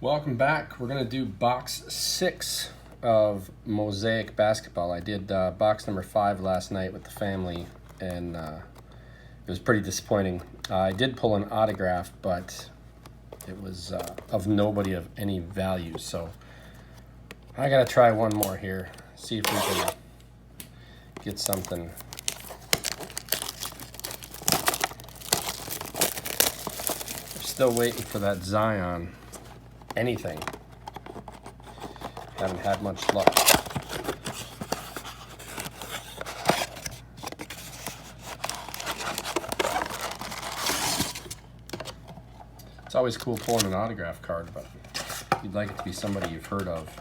Welcome back. We're going to do box 6 of Mosaic basketball. I did box number 5 last night with the family, and it was pretty disappointing. I did pull an autograph, but it was of nobody of any value. So I got to try one more here, see if we can get something. I'm still waiting for that Zion. Anything. Haven't had much luck. It's always cool pulling an autograph card, but you'd like it to be somebody you've heard of.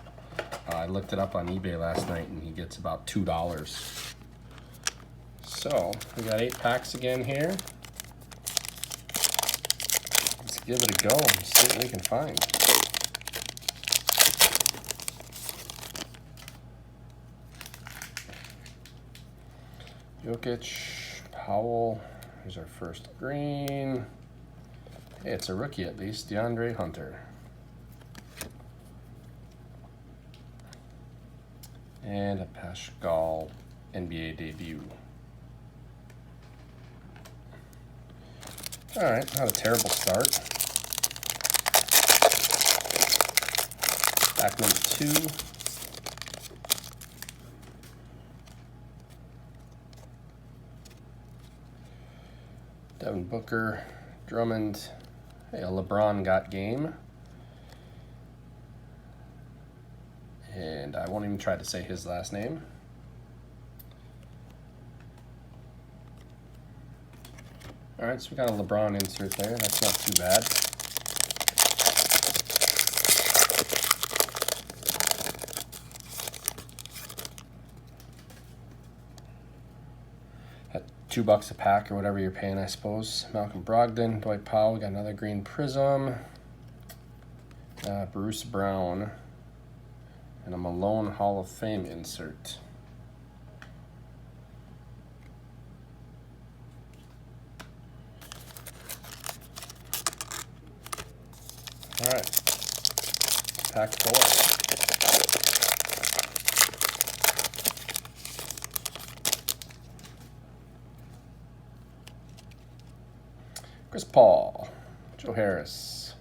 I looked it up on eBay last night and he gets about $2. So we got 8 packs again here. Let's give it a go and see what we can find. Jokic, Powell, here's our first green. Hey, it's a rookie at least, DeAndre Hunter. And a Pascal NBA debut. All right, not a terrible start. Pack number 2. Devin Booker, Drummond, hey, a LeBron got game. And I won't even try to say his last name. All right, so we got a LeBron insert there. That's not too bad. At $2 a pack or whatever you're paying, I suppose. Malcolm Brogdon, Dwight Powell, got another green prism. Bruce Brown, and a Malone Hall of Fame insert. All right, pack 4. Chris Paul, Joe Harris,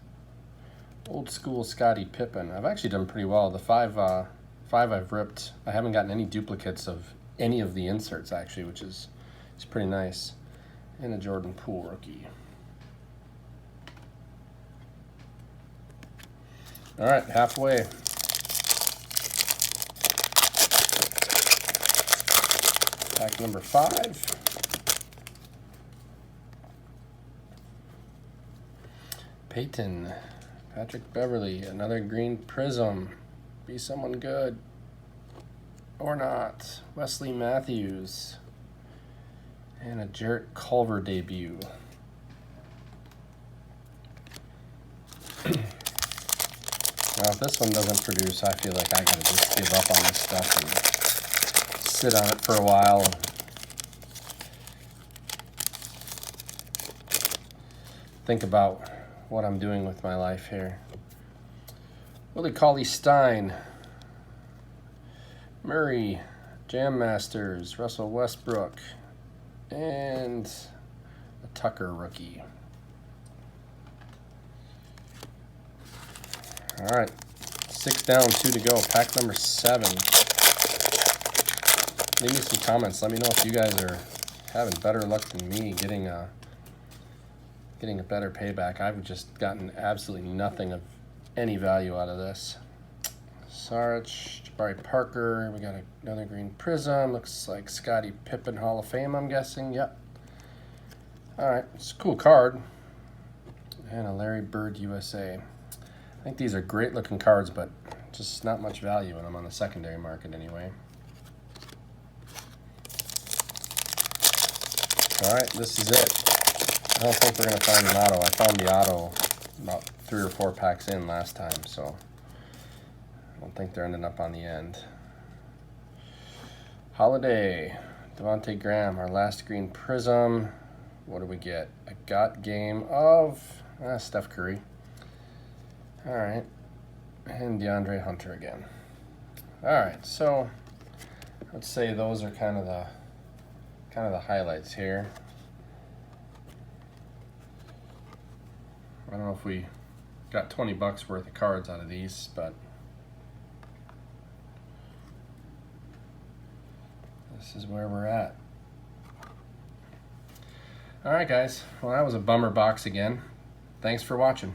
old school Scottie Pippen. I've actually done pretty well. The five I've ripped. I haven't gotten any duplicates of any of the inserts actually, which is pretty nice. And a Jordan Poole rookie. All right, halfway. Pack number 5. Peyton, Patrick Beverly, another green prism. Be someone good. Or not. Wesley Matthews. And a Jarrett Culver debut. Now, if this one doesn't produce, I feel like I gotta just give up on this stuff and sit on it for a while. And think about what I'm doing with my life here. Willie Cauley-Stein, Murray, Jam Masters, Russell Westbrook, and a Tucker rookie. All right, 6 down, 2 to go. Pack number 7. Leave me some comments. Let me know if you guys are having better luck than me getting a better payback. I've just gotten absolutely nothing of any value out of this. Saric, Jabari Parker. We got another green prism. Looks like Scottie Pippen Hall of Fame, I'm guessing. Yep. All right, it's a cool card. And a Larry Bird USA. I think these are great looking cards, but just not much value in them on the secondary market anyway. All right, this is it. I don't think we're going to find an auto. I found the auto about 3 or 4 packs in last time, so I don't think they're ending up on the end. Holiday, Devontae Graham, our last green prism. What do we get? A got game of Steph Curry. All right. And DeAndre Hunter again. All right, so let's say those are kind of the highlights here. I don't know if we got 20 bucks worth of cards out of these, but this is where we're at. All right, guys. Well, that was a bummer box again. Thanks for watching.